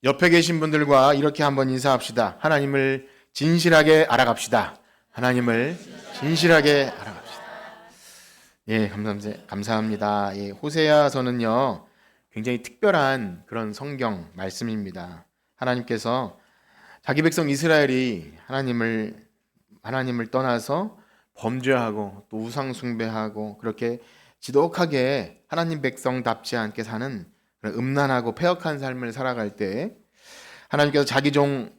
옆에 계신 분들과 이렇게 한번 인사합시다. 하나님을 진실하게 알아갑시다. 하나님을 진실하게 알아갑시다. 예, 감사합니다. 예, 호세아서는요, 굉장히 특별한 그런 성경 말씀입니다. 하나님께서 자기 백성 이스라엘이 하나님을 떠나서 범죄하고 또 우상 숭배하고 그렇게 지독하게 하나님 백성답지 않게 사는 그런 음란하고 패역한 삶을 살아갈 때 하나님께서 자기 종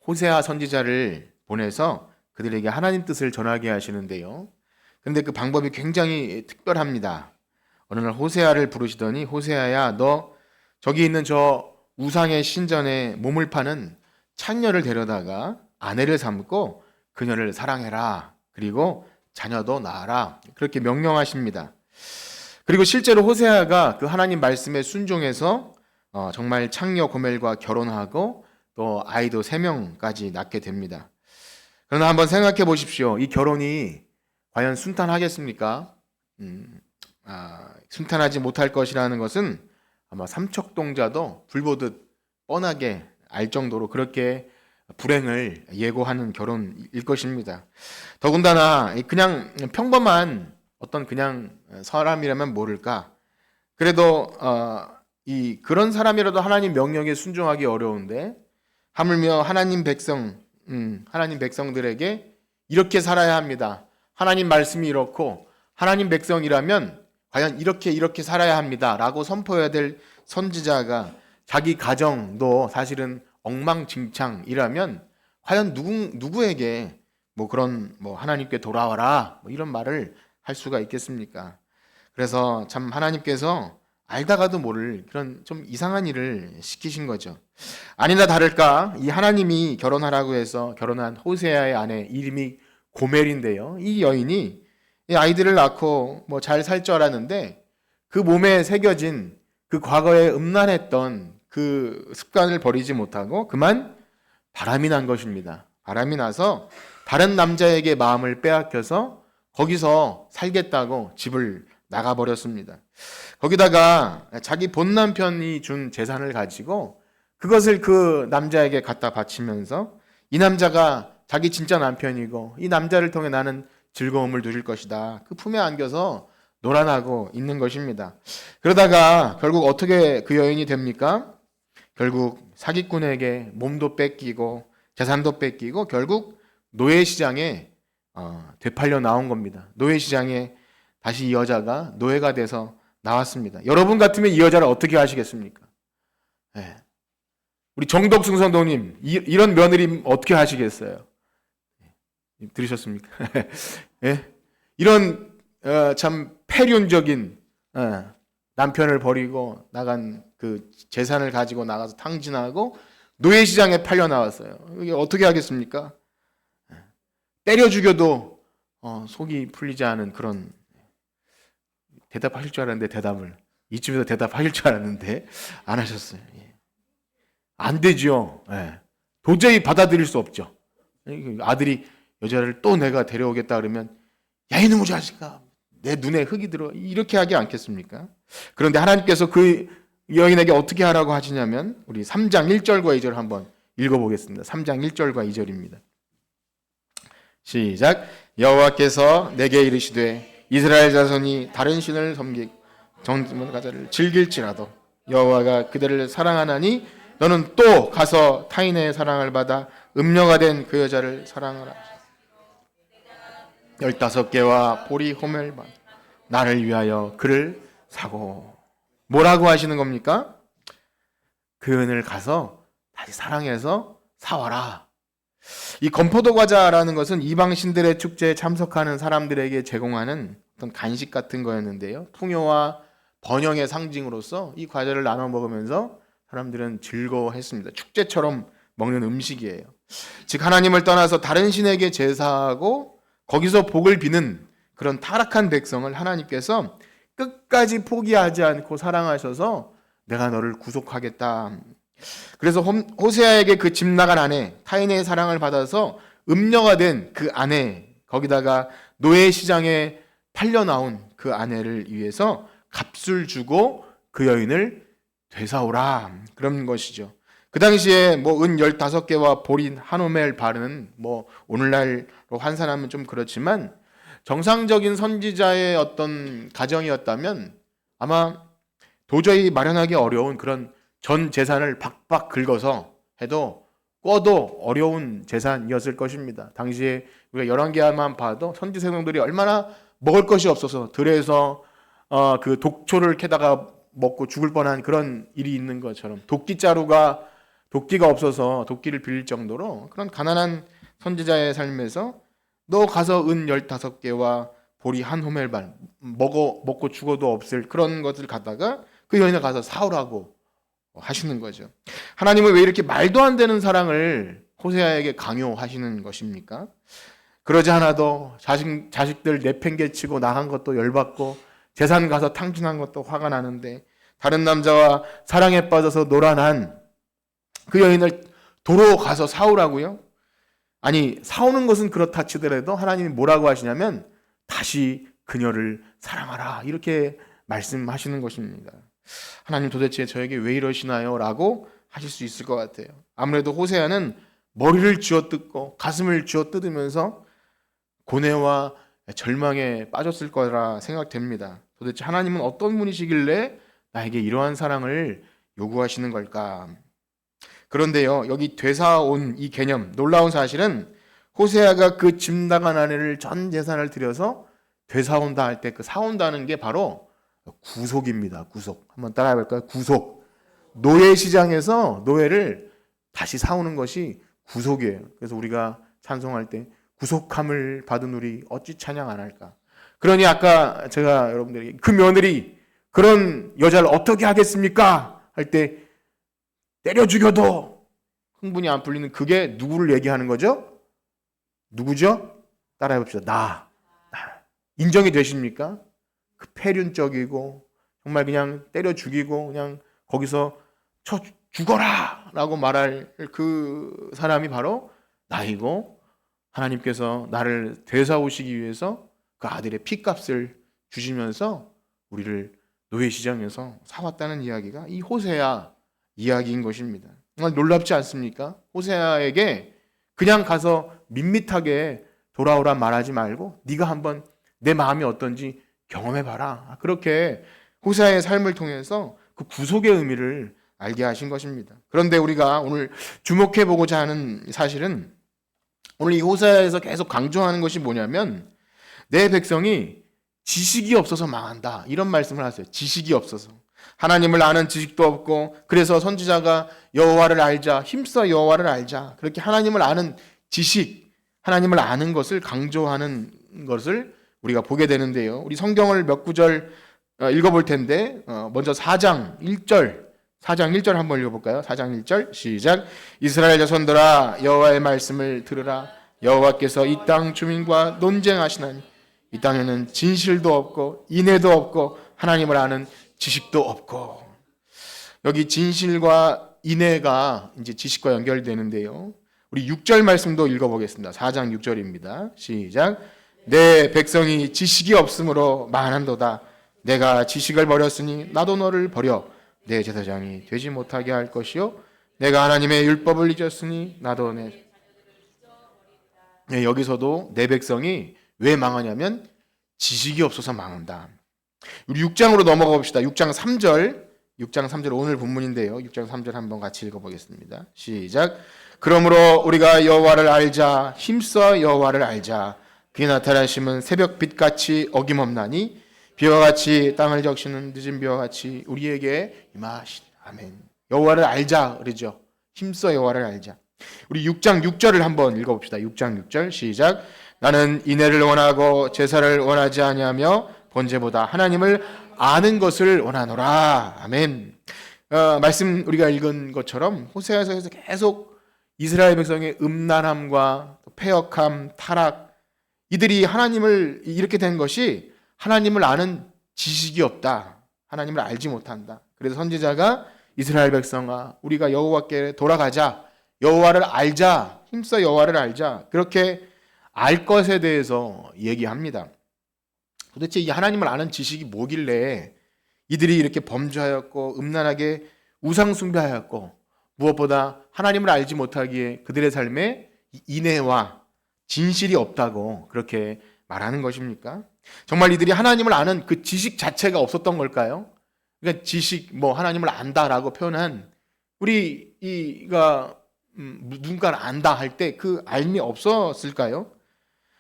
호세아 선지자를 보내서 그들에게 하나님 뜻을 전하게 하시는데요. 그런데 그 방법이 굉장히 특별합니다. 어느 날 호세아를 부르시더니, 호세아야, 너 저기 있는 저 우상의 신전에 몸을 파는 창녀를 데려다가 아내를 삼고 그녀를 사랑해라. 그리고 자녀도 낳아라. 그렇게 명령하십니다. 그리고 실제로 호세아가 그 하나님 말씀에 순종해서 정말 창녀 고멜과 결혼하고 또 아이도 3명까지 낳게 됩니다. 그러나 한번 생각해 보십시오. 이 결혼이 과연 순탄하겠습니까? 순탄하지 못할 것이라는 것은 아마 삼척동자도 불보듯 뻔하게 알 정도로 그렇게 불행을 예고하는 결혼일 것입니다. 더군다나 그냥 평범한 어떤 그냥 사람이라면 모를까? 그래도 그런 사람이라도 하나님 명령에 순종하기 어려운데 하물며 하나님 백성들에게 이렇게 살아야 합니다. 하나님 말씀이 이렇고 하나님 백성이라면 과연 이렇게 살아야 합니다라고 선포해야 될 선지자가 자기 가정도 사실은 엉망진창이라면 과연 누구에게 그런 하나님께 돌아와라 이런 말을 할 수가 있겠습니까? 그래서 참 하나님께서 알다가도 모를 그런 좀 이상한 일을 시키신 거죠. 아니나 다를까 이 하나님이 결혼하라고 해서 결혼한 호세아의 아내 이름이 고멜인데요. 이 여인이 이 아이들을 낳고 잘 살 줄 알았는데 그 몸에 새겨진 그 과거에 음란했던 그 습관을 버리지 못하고 그만 바람이 난 것입니다. 바람이 나서 다른 남자에게 마음을 빼앗겨서 거기서 살겠다고 집을 나가버렸습니다. 거기다가 자기 본 남편이 준 재산을 가지고 그것을 그 남자에게 갖다 바치면서 이 남자가 자기 진짜 남편이고 이 남자를 통해 나는 즐거움을 누릴 것이다. 그 품에 안겨서 놀아나고 있는 것입니다. 그러다가 결국 어떻게 그 여인이 됩니까? 결국 사기꾼에게 몸도 뺏기고 재산도 뺏기고 결국 노예시장에 되팔려 나온 겁니다. 노예시장에 다시 이 여자가 노예가 돼서 나왔습니다. 여러분 같으면 이 여자를 어떻게 하시겠습니까? 네. 우리 정덕승 성도님 이런 며느리 어떻게 하시겠어요? 들으셨습니까? 네? 이런 참 폐륜적인 남편을 버리고 나간 그 재산을 가지고 나가서 탕진하고 노예시장에 팔려 나왔어요. 이게 어떻게 하겠습니까? 때려 죽여도 속이 풀리지 않은 그런 대답하실 줄 알았는데 대답을 이쯤에서 대답하실 줄 알았는데 안 하셨어요. 안 되죠. 도저히 받아들일 수 없죠. 아들이 여자를 또 내가 데려오겠다 그러면 야 이놈의 자식아 내 눈에 흙이 들어 이렇게 하지 않겠습니까? 그런데 하나님께서 그 여인에게 어떻게 하라고 하시냐면 우리 3장 1절과 2절 한번 읽어보겠습니다. 3장 1절과 2절입니다. 시작. 여호와께서 내게 이르시되 이스라엘 자손이 다른 신을 섬기고 정직한 가자를 즐길지라도 여호와가 그들을 사랑하나니 너는 또 가서 타인의 사랑을 받아 음녀가 된 그 여자를 사랑하라. 15개와 보리 호멜만 나를 위하여 그를 사고. 뭐라고 하시는 겁니까? 그 은을 가서 다시 사랑해서 사와라. 이 건포도 과자라는 것은 이방 신들의 축제에 참석하는 사람들에게 제공하는 어떤 간식 같은 거였는데요. 풍요와 번영의 상징으로서 이 과자를 나눠 먹으면서 사람들은 즐거워했습니다. 축제처럼 먹는 음식이에요. 즉 하나님을 떠나서 다른 신에게 제사하고 거기서 복을 비는 그런 타락한 백성을 하나님께서 끝까지 포기하지 않고 사랑하셔서 내가 너를 구속하겠다. 그래서 호세아에게 그 집 나간 아내, 타인의 사랑을 받아서 음녀가 된 그 아내, 거기다가 노예 시장에 팔려 나온 그 아내를 위해서 값을 주고 그 여인을 되사오라. 그런 것이죠. 그 당시에 뭐 은 15개와 보리 한 호멜 발은 뭐 오늘날로 환산하면 좀 그렇지만 정상적인 선지자의 어떤 가정이었다면 아마 도저히 마련하기 어려운 그런 전 재산을 박박 긁어서 해도 꿔도 어려운 재산이었을 것입니다. 당시에 우리가 열왕기하만 봐도 선지 생동들이 얼마나 먹을 것이 없어서 들에서 그 독초를 캐다가 먹고 죽을 뻔한 그런 일이 있는 것처럼 도끼가 없어서 도끼를 빌릴 정도로 그런 가난한 선지자의 삶에서 너 가서 은 15개와 보리 한 호멜반 먹고 죽어도 없을 그런 것을 갖다가 그 여인을 가서 사오라고 하시는 거죠. 하나님은 왜 이렇게 말도 안 되는 사랑을 호세아에게 강요하시는 것입니까? 그러지 않아도 자식들 내팽개치고 나간 것도 열받고 재산 가서 탕진한 것도 화가 나는데 다른 남자와 사랑에 빠져서 노란한 그 여인을 도로 가서 사오라고요? 아니, 사오는 것은 그렇다 치더라도 하나님이 뭐라고 하시냐면 다시 그녀를 사랑하라 이렇게 말씀하시는 것입니다. 하나님 도대체 저에게 왜 이러시나요? 라고 하실 수 있을 것 같아요. 아무래도 호세아는 머리를 쥐어뜯고 가슴을 쥐어뜯으면서 고뇌와 절망에 빠졌을 거라 생각됩니다. 도대체 하나님은 어떤 분이시길래 나에게 이러한 사랑을 요구하시는 걸까? 그런데요, 여기 되사온 이 개념, 놀라운 사실은 호세아가 그 집 나간 아내를 전 재산을 들여서 되사온다 할 때 그 사온다는 게 바로 구속입니다. 구속. 한번 따라해 볼까요? 구속. 노예 시장에서 노예를 다시 사오는 것이 구속이에요. 그래서 우리가 찬송할 때 구속함을 받은 우리 어찌 찬양 안 할까? 그러니 아까 제가 여러분들에게 그 며느리 그런 여자를 어떻게 하겠습니까? 할 때 때려 죽여도 흥분이 안 풀리는 그게 누구를 얘기하는 거죠? 누구죠? 따라해 봅시다. 나. 인정이 되십니까? 그 폐륜적이고 정말 그냥 때려 죽이고 그냥 거기서 쳐 죽어라 라고 말할 그 사람이 바로 나이고 하나님께서 나를 되사오시기 위해서 그 아들의 피값을 주시면서 우리를 노예시장에서 사왔다는 이야기가 이 호세아 이야기인 것입니다. 정말 놀랍지 않습니까? 호세아에게 그냥 가서 밋밋하게 돌아오라 말하지 말고 네가 한번 내 마음이 어떤지 경험해봐라. 그렇게 호세아의 삶을 통해서 그 구속의 의미를 알게 하신 것입니다. 그런데 우리가 오늘 주목해보고자 하는 사실은 오늘 이 호세아에서 계속 강조하는 것이 뭐냐면 내 백성이 지식이 없어서 망한다. 이런 말씀을 하세요. 지식이 없어서. 하나님을 아는 지식도 없고 그래서 선지자가 여호와를 알자. 힘써 여호와를 알자. 그렇게 하나님을 아는 지식, 하나님을 아는 것을 강조하는 것을 우리가 보게 되는데요. 우리 성경을 몇 구절 읽어볼 텐데 먼저 4장 1절 한번 읽어볼까요? 4장 1절 시작. 이스라엘 자손들아 여호와의 말씀을 들으라. 여호와께서 이 땅 주민과 논쟁하시나니 이 땅에는 진실도 없고 인애도 없고 하나님을 아는 지식도 없고. 여기 진실과 인애가 이제 지식과 연결되는데요. 우리 6절 말씀도 읽어보겠습니다. 4장 6절입니다. 시작. 내 백성이 지식이 없으므로 망한도다. 내가 지식을 버렸으니 나도 너를 버려 내 제사장이 되지 못하게 할 것이요 내가 하나님의 율법을 잊었으니 나도 여기서도 내 백성이 왜 망하냐면 지식이 없어서 망한다. 우리 6장으로 넘어가 봅시다. 6장 3절 오늘 본문인데요. 6장 3절 한번 같이 읽어보겠습니다. 시작. 그러므로 우리가 여호와를 알자. 힘써 여호와를 알자. 그의 나타나심은 새벽빛같이 어김없나니 비와 같이 땅을 적시는 늦은 비와 같이 우리에게 임하시니. 아멘. 여호와를 알자 그러죠. 힘써 여호와를 알자. 우리 6장 6절을 한번 읽어봅시다. 6장 6절 시작. 나는 인애를 원하고 제사를 원하지 아니하며 번제보다 하나님을 아는 것을 원하노라. 아멘. 말씀 우리가 읽은 것처럼 호세아서에서 계속 이스라엘 백성의 음란함과 패역함, 타락, 이들이 하나님을 이렇게 된 것이 하나님을 아는 지식이 없다. 하나님을 알지 못한다. 그래서 선지자가 이스라엘 백성아 우리가 여호와께 돌아가자. 여호와를 알자. 힘써 여호와를 알자. 그렇게 알 것에 대해서 얘기합니다. 도대체 이 하나님을 아는 지식이 뭐길래 이들이 이렇게 범죄하였고 음란하게 우상 숭배하였고 무엇보다 하나님을 알지 못하기에 그들의 삶에 인애와 진실이 없다고 그렇게 말하는 것입니까? 정말 이들이 하나님을 아는 그 지식 자체가 없었던 걸까요? 그러니까 지식, 하나님을 안다라고 표현한 우리가 누군가를 안다 할 때 그 알미 없었을까요?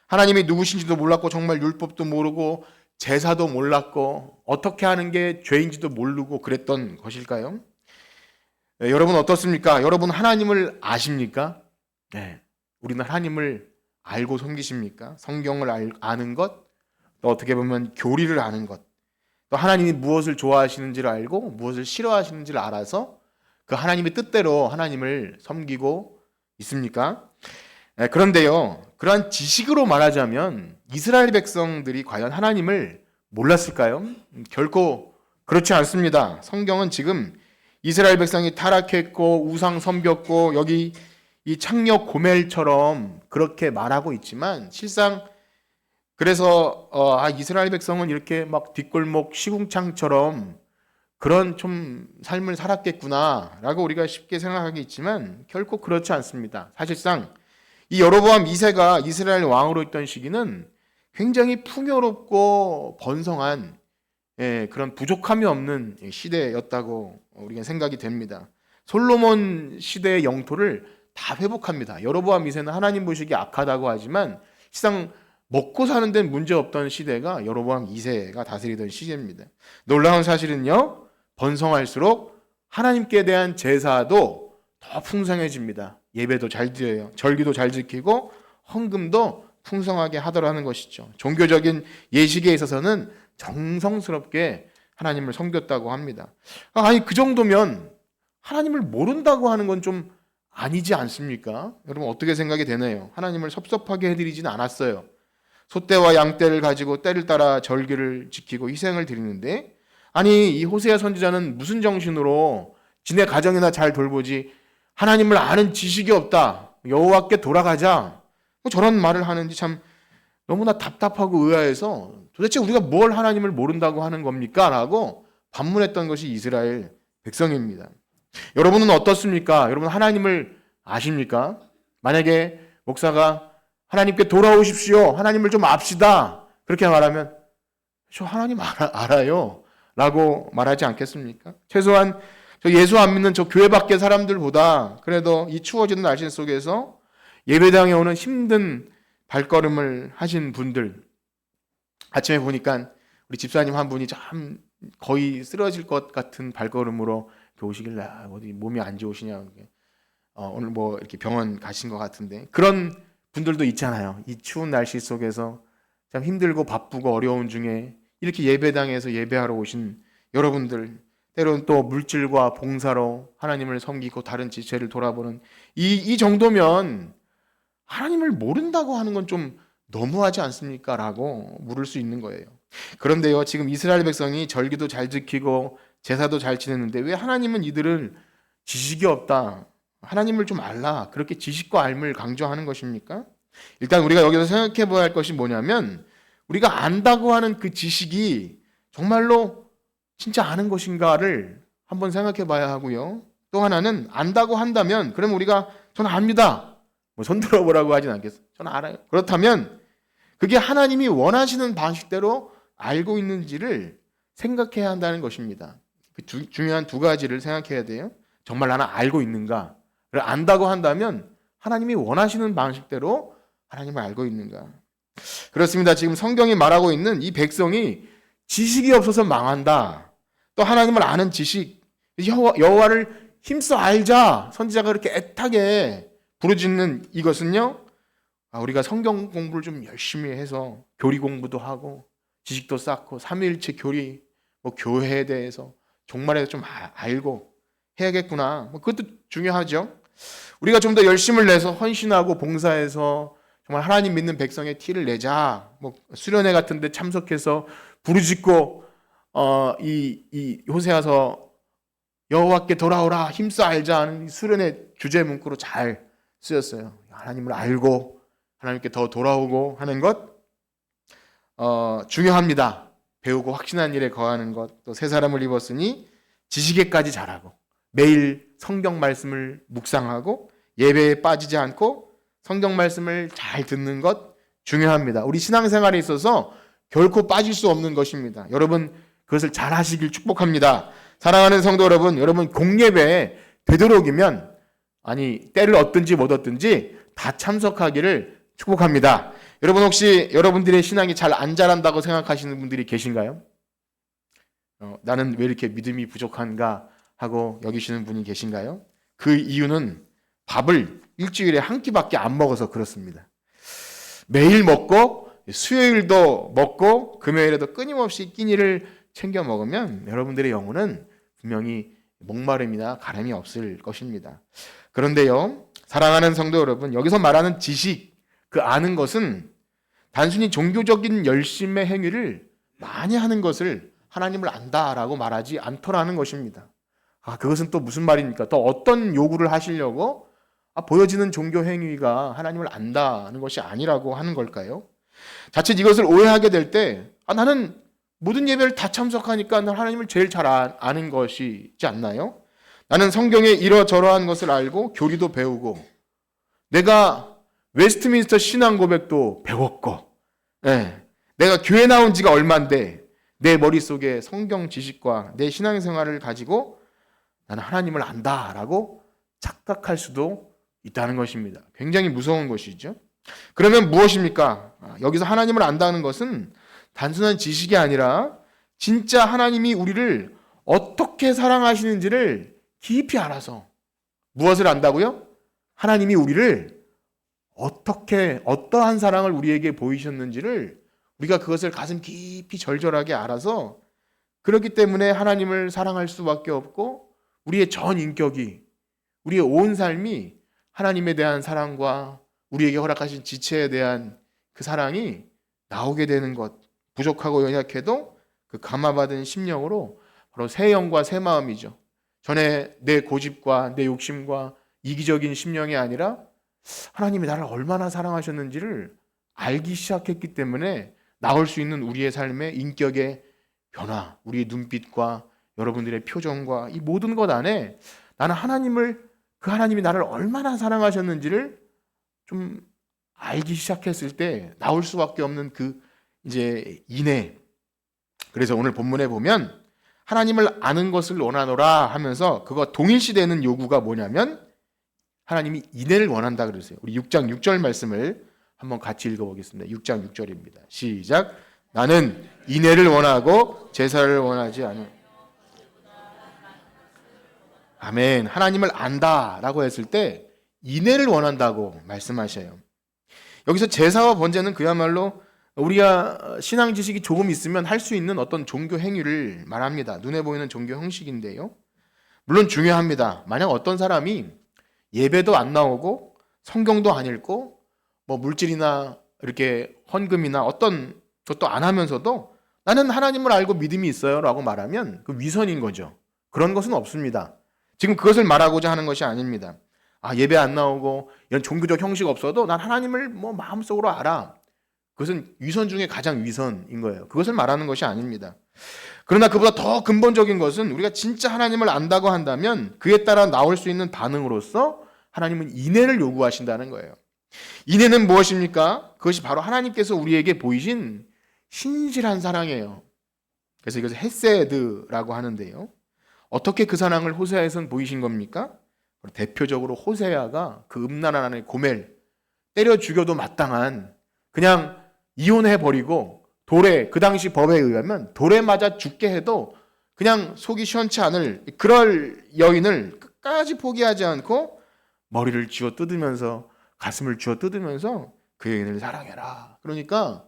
하나님이 누구신지도 몰랐고 정말 율법도 모르고 제사도 몰랐고 어떻게 하는 게 죄인지도 모르고 그랬던 것일까요? 네, 여러분 어떻습니까? 여러분 하나님을 아십니까? 네, 우리는 하나님을 알고 섬기십니까? 성경을 아는 것, 또 어떻게 보면 교리를 아는 것, 또 하나님이 무엇을 좋아하시는지를 알고 무엇을 싫어하시는지를 알아서 그 하나님의 뜻대로 하나님을 섬기고 있습니까? 네, 그런데요, 그러한 지식으로 말하자면 이스라엘 백성들이 과연 하나님을 몰랐을까요? 결코 그렇지 않습니다. 성경은 지금 이스라엘 백성이 타락했고 우상 섬겼고 여기 이 창녀 고멜처럼 그렇게 말하고 있지만 실상 그래서 이스라엘 백성은 이렇게 막 뒷골목 시궁창처럼 그런 좀 삶을 살았겠구나라고 우리가 쉽게 생각하겠지만 결코 그렇지 않습니다. 사실상 이 여로보암 2세가 이스라엘 왕으로 있던 시기는 굉장히 풍요롭고 번성한 그런 부족함이 없는 시대였다고 우리가 생각이 됩니다. 솔로몬 시대의 영토를 다 회복합니다. 여로보암 2세는 하나님 보시기에 악하다고 하지만 실상 먹고 사는 데는 문제 없던 시대가 여로보암 2세가 다스리던 시기입니다. 놀라운 사실은요, 번성할수록 하나님께 대한 제사도 더 풍성해집니다. 예배도 잘 드려요. 절기도 잘 지키고 헌금도 풍성하게 하더라는 것이죠. 종교적인 예식에 있어서는 정성스럽게 하나님을 섬겼다고 합니다. 아니 그 정도면 하나님을 모른다고 하는 건 좀 아니지 않습니까? 여러분 어떻게 생각이 되나요? 하나님을 섭섭하게 해드리진 않았어요. 소떼와 양떼를 가지고 때를 따라 절기를 지키고 희생을 드리는데 아니 이 호세아 선지자는 무슨 정신으로 지네 가정이나 잘 돌보지 하나님을 아는 지식이 없다. 여호와께 돌아가자. 저런 말을 하는지 참 너무나 답답하고 의아해서 도대체 우리가 뭘 하나님을 모른다고 하는 겁니까? 라고 반문했던 것이 이스라엘 백성입니다. 여러분은 어떻습니까? 여러분 하나님을 아십니까? 만약에 목사가 하나님께 돌아오십시오. 하나님을 좀 압시다. 그렇게 말하면 저 하나님 알아요. 라고 말하지 않겠습니까? 최소한 저 예수 안 믿는 저 교회 밖의 사람들보다 그래도 이 추워지는 날씨 속에서 예배당에 오는 힘든 발걸음을 하신 분들 아침에 보니까 우리 집사님 한 분이 참 거의 쓰러질 것 같은 발걸음으로 오시길래 어디 몸이 안 좋으시냐 오늘 뭐 이렇게 병원 가신 것 같은데 그런 분들도 있잖아요. 이 추운 날씨 속에서 참 힘들고 바쁘고 어려운 중에 이렇게 예배당에서 예배하러 오신 여러분들 때로는 또 물질과 봉사로 하나님을 섬기고 다른 지체를 돌아보는 이 정도면 하나님을 모른다고 하는 건 좀 너무하지 않습니까? 라고 물을 수 있는 거예요. 그런데요, 지금 이스라엘 백성이 절기도 잘 지키고 제사도 잘 지냈는데 왜 하나님은 이들을 지식이 없다, 하나님을 좀 알라, 그렇게 지식과 알을 강조하는 것입니까? 일단 우리가 여기서 생각해 봐야 할 것이 뭐냐면 우리가 안다고 하는 그 지식이 정말로 진짜 아는 것인가를 한번 생각해 봐야 하고요. 또 하나는 안다고 한다면 그러면 우리가 저는 압니다. 손 들어보라고 하진 않겠어요. 저는 알아요. 그렇다면 그게 하나님이 원하시는 방식대로 알고 있는지를 생각해야 한다는 것입니다. 중요한 두 가지를 생각해야 돼요. 정말 나는 알고 있는가? 안다고 한다면 하나님이 원하시는 방식대로 하나님을 알고 있는가? 그렇습니다. 지금 성경이 말하고 있는 이 백성이 지식이 없어서 망한다. 또 하나님을 아는 지식, 여호와를 힘써 알자. 선지자가 그렇게 애타게 부르짖는 이것은요, 우리가 성경 공부를 좀 열심히 해서 교리 공부도 하고 지식도 쌓고 삼위일체 교리, 교회에 대해서 종말에 좀 알고 해야겠구나. 그것도 중요하죠. 우리가 좀 더 열심을 내서 헌신하고 봉사해서 정말 하나님 믿는 백성의 티를 내자. 수련회 같은 데 참석해서 부르짖고 이 호세아서 여호와께 돌아오라 힘써 알자 하는 수련회 주제 문구로 잘 쓰였어요. 하나님을 알고 하나님께 더 돌아오고 하는 것 중요합니다. 배우고 확신한 일에 거하는 것, 또 새 사람을 입었으니 지식에까지 잘하고 매일 성경 말씀을 묵상하고 예배에 빠지지 않고 성경 말씀을 잘 듣는 것 중요합니다. 우리 신앙생활에 있어서 결코 빠질 수 없는 것입니다. 여러분 그것을 잘 하시길 축복합니다. 사랑하는 성도 여러분, 여러분 공예배에 되도록이면 때를 얻든지 못 얻든지 다 참석하기를 축복합니다. 여러분 혹시 여러분들의 신앙이 잘 안 자란다고 생각하시는 분들이 계신가요? 나는 왜 이렇게 믿음이 부족한가 하고 여기시는 분이 계신가요? 그 이유는 밥을 일주일에 한 끼밖에 안 먹어서 그렇습니다. 매일 먹고 수요일도 먹고 금요일에도 끊임없이 끼니를 챙겨 먹으면 여러분들의 영혼은 분명히 목마름이나 가람이 없을 것입니다. 그런데요, 사랑하는 성도 여러분, 여기서 말하는 지식, 그 아는 것은 단순히 종교적인 열심의 행위를 많이 하는 것을 하나님을 안다라고 말하지 않더라는 것입니다. 그것은 또 무슨 말입니까? 또 어떤 요구를 하시려고 보여지는 종교 행위가 하나님을 안다는 것이 아니라고 하는 걸까요? 자칫 이것을 오해하게 될 때 나는 모든 예배를 다 참석하니까 난 하나님을 제일 잘 아는 것이지 않나요? 나는 성경에 이러저러한 것을 알고 교리도 배우고 내가 웨스트민스터 신앙 고백도 배웠고 내가 교회 나온 지가 얼만데 내 머릿속에 성경 지식과 내 신앙생활을 가지고 나는 하나님을 안다라고 착각할 수도 있다는 것입니다. 굉장히 무서운 것이죠. 그러면 무엇입니까? 여기서 하나님을 안다는 것은 단순한 지식이 아니라 진짜 하나님이 우리를 어떻게 사랑하시는지를 깊이 알아서 무엇을 안다고요? 하나님이 우리를 어떠한 사랑을 우리에게 보이셨는지를 우리가 그것을 가슴 깊이 절절하게 알아서 그렇기 때문에 하나님을 사랑할 수밖에 없고 우리의 전 인격이 우리의 온 삶이 하나님에 대한 사랑과 우리에게 허락하신 지체에 대한 그 사랑이 나오게 되는 것, 부족하고 연약해도 그 감화받은 심령으로 바로 새 영과 새 마음이죠. 전에 내 고집과 내 욕심과 이기적인 심령이 아니라 하나님이 나를 얼마나 사랑하셨는지를 알기 시작했기 때문에 나올 수 있는 우리의 삶의 인격의 변화, 우리의 눈빛과 여러분들의 표정과 이 모든 것 안에 나는 그 하나님이 나를 얼마나 사랑하셨는지를 좀 알기 시작했을 때 나올 수밖에 없는 그 이제 인애. 그래서 오늘 본문에 보면 하나님을 아는 것을 원하노라 하면서 그거 동일시되는 요구가 뭐냐면 하나님이 인애를 원한다 그랬어요. 우리 6장 6절 말씀을 한번 같이 읽어보겠습니다. 6장 6절입니다. 시작. 나는 인애를 원하고 제사를 원하지 않아. 아멘. 하나님을 안다라고 했을 때 인애를 원한다고 말씀하셔요. 여기서 제사와 번제는 그야말로 우리가 신앙 지식이 조금 있으면 할 수 있는 어떤 종교 행위를 말합니다. 눈에 보이는 종교 형식인데요. 물론 중요합니다. 만약 어떤 사람이 예배도 안 나오고 성경도 안 읽고 물질이나 이렇게 헌금이나 어떤 것도 안 하면서도 나는 하나님을 알고 믿음이 있어요 라고 말하면 그 위선인 거죠. 그런 것은 없습니다. 지금 그것을 말하고자 하는 것이 아닙니다. 예배 안 나오고 이런 종교적 형식 없어도 난 하나님을 마음속으로 알아. 그것은 위선 중에 가장 위선인 거예요. 그것을 말하는 것이 아닙니다. 그러나 그보다 더 근본적인 것은 우리가 진짜 하나님을 안다고 한다면 그에 따라 나올 수 있는 반응으로서 하나님은 인애를 요구하신다는 거예요. 인애는 무엇입니까? 그것이 바로 하나님께서 우리에게 보이신 신실한 사랑이에요. 그래서 이것을 헤세드라고 하는데요. 어떻게 그 사랑을 호세아에선 보이신 겁니까? 대표적으로 호세아가 그 음란한 아내 고멜 때려 죽여도 마땅한 그냥 이혼해버리고 그 당시 법에 의하면 돌에 맞아 죽게 해도 그냥 속이 시원치 않을 그럴 여인을 끝까지 포기하지 않고 머리를 쥐어 뜯으면서 가슴을 쥐어 뜯으면서 그 여인을 사랑해라. 그러니까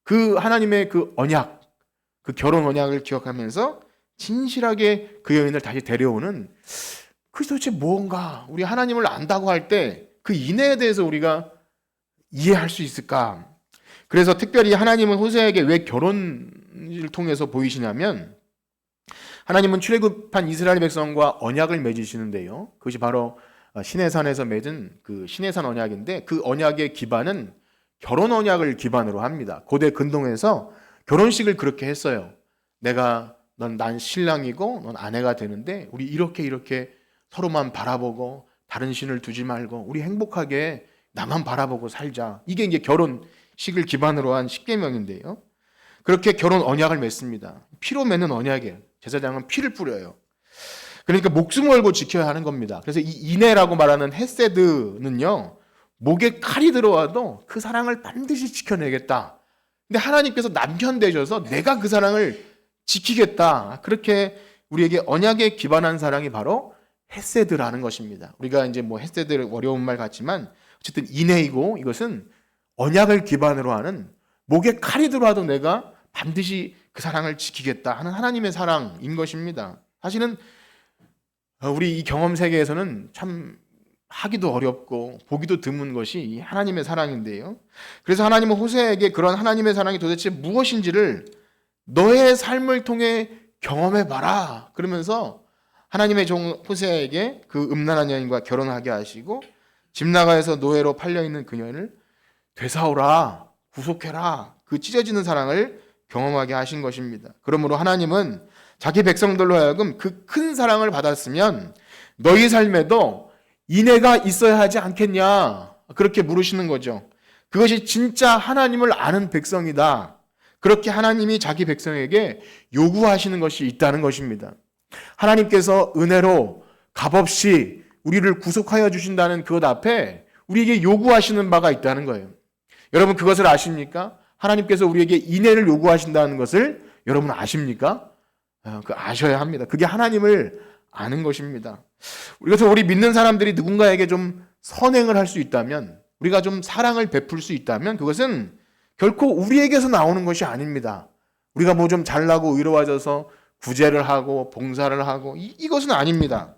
그 하나님의 그 언약, 그 결혼 언약을 기억하면서 진실하게 그 여인을 다시 데려오는 그게 도대체 뭔가 우리 하나님을 안다고 할 때 그 인애에 대해서 우리가 이해할 수 있을까? 그래서 특별히 하나님은 호세아에게 왜 결혼을 통해서 보이시냐면 하나님은 출애굽한 이스라엘 백성과 언약을 맺으시는데요. 그것이 바로 시내산에서 맺은 그 시내산 언약인데 그 언약의 기반은 결혼 언약을 기반으로 합니다. 고대 근동에서 결혼식을 그렇게 했어요. 난 신랑이고 넌 아내가 되는데 우리 이렇게 서로만 바라보고 다른 신을 두지 말고 우리 행복하게 나만 바라보고 살자. 이게 이제 결혼식을 기반으로 한 십계명인데요. 그렇게 결혼 언약을 맺습니다. 피로 맺는 언약이에요. 제사장은 피를 뿌려요. 그러니까 목숨 걸고 지켜야 하는 겁니다. 그래서 이 이내라고 말하는 헤세드는요, 목에 칼이 들어와도 그 사랑을 반드시 지켜내겠다. 근데 하나님께서 남편 되셔서 내가 그 사랑을 지키겠다. 그렇게 우리에게 언약에 기반한 사랑이 바로 헤세드라는 것입니다. 우리가 이제 뭐 헤세드 어려운 말 같지만 어쨌든 이내이고 이것은 언약을 기반으로 하는 목에 칼이 들어와도 내가 반드시 그 사랑을 지키겠다 하는 하나님의 사랑인 것입니다. 사실은 우리 이 경험 세계에서는 참 하기도 어렵고 보기도 드문 것이 이 하나님의 사랑인데요. 그래서 하나님은 호세에게 그런 하나님의 사랑이 도대체 무엇인지를 너의 삶을 통해 경험해 봐라. 그러면서 하나님의 종 호세에게 그 음란한 여인과 결혼하게 하시고 집 나가에서 노예로 팔려 있는 그녀를 되사오라, 구속해라. 그 찢어지는 사랑을 경험하게 하신 것입니다. 그러므로 하나님은 자기 백성들로 하여금 그 큰 사랑을 받았으면 너희 삶에도 인애가 있어야 하지 않겠냐, 그렇게 물으시는 거죠. 그것이 진짜 하나님을 아는 백성이다. 그렇게 하나님이 자기 백성에게 요구하시는 것이 있다는 것입니다. 하나님께서 은혜로 값없이 우리를 구속하여 주신다는 그것 앞에 우리에게 요구하시는 바가 있다는 거예요. 여러분 그것을 아십니까? 하나님께서 우리에게 인애를 요구하신다는 것을 여러분 아십니까? 그 아셔야 합니다. 그게 하나님을 아는 것입니다. 그래서 우리 믿는 사람들이 누군가에게 좀 선행을 할 수 있다면, 우리가 좀 사랑을 베풀 수 있다면 그것은 결코 우리에게서 나오는 것이 아닙니다. 우리가 뭐 좀 잘나고 의로워져서 구제를 하고 봉사를 하고 이것은 아닙니다.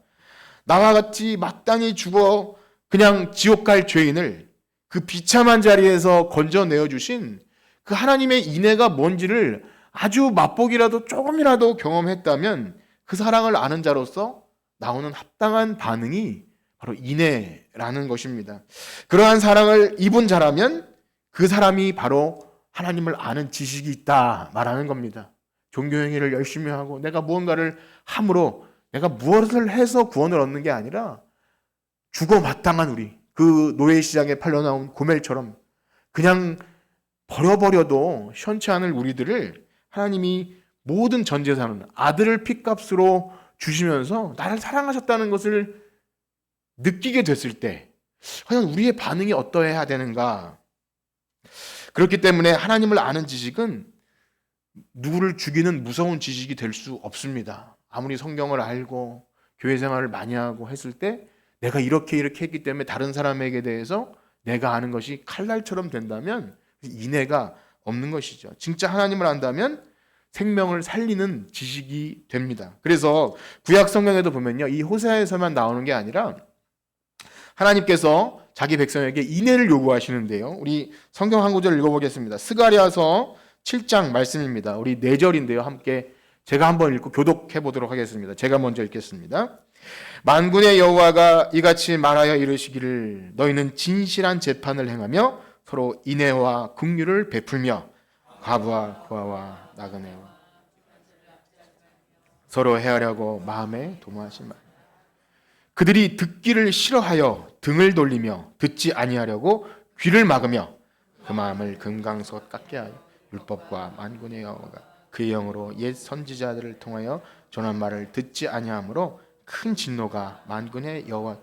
나와 같이 마땅히 죽어 그냥 지옥 갈 죄인을 그 비참한 자리에서 건져내어 주신 그 하나님의 인애가 뭔지를 아주 맛보기라도 조금이라도 경험했다면 그 사랑을 아는 자로서 나오는 합당한 반응이 바로 인애라는 것입니다. 그러한 사랑을 입은 자라면 그 사람이 바로 하나님을 아는 지식이 있다 말하는 겁니다. 종교행위를 열심히 하고 내가 무언가를 함으로 내가 무엇을 해서 구원을 얻는 게 아니라 죽어 마땅한 우리, 그 노예 시장에 팔려 나온 고멜처럼 그냥 버려버려도 시원치 않을 우리들을 하나님이 모든 전 재산은 아들을 핏값으로 주시면서 나를 사랑하셨다는 것을 느끼게 됐을 때 과연 우리의 반응이 어떠해야 되는가? 그렇기 때문에 하나님을 아는 지식은 누구를 죽이는 무서운 지식이 될 수 없습니다. 아무리 성경을 알고 교회 생활을 많이 하고 했을 때 내가 이렇게 했기 때문에 다른 사람에게 대해서 내가 아는 것이 칼날처럼 된다면 인애가 없는 것이죠. 진짜 하나님을 안다면 생명을 살리는 지식이 됩니다. 그래서 구약 성경에도 보면요, 이 호세아에서만 나오는 게 아니라 하나님께서 자기 백성에게 인애를 요구하시는데요. 우리 성경 한 구절 읽어보겠습니다. 스가랴서 7장 말씀입니다. 우리 4절인데요. 함께 제가 한번 읽고 교독해 보도록 하겠습니다. 제가 먼저 읽겠습니다. 만군의 여호와가 이같이 말하여 이르시기를 너희는 진실한 재판을 행하며 서로 인애와 긍휼을 베풀며 과부와 고아와 나그네와 서로 헤아려고 마음에 도모하지 말. 그들이 듣기를 싫어하여 등을 돌리며 듣지 아니하려고 귀를 막으며 그 마음을 금강석 깎게 하여 율법과 만군의 여호와가 그의 영으로 옛 선지자들을 통하여 전한 말을 듣지 아니하므로 큰 진노가 만군의 여호와.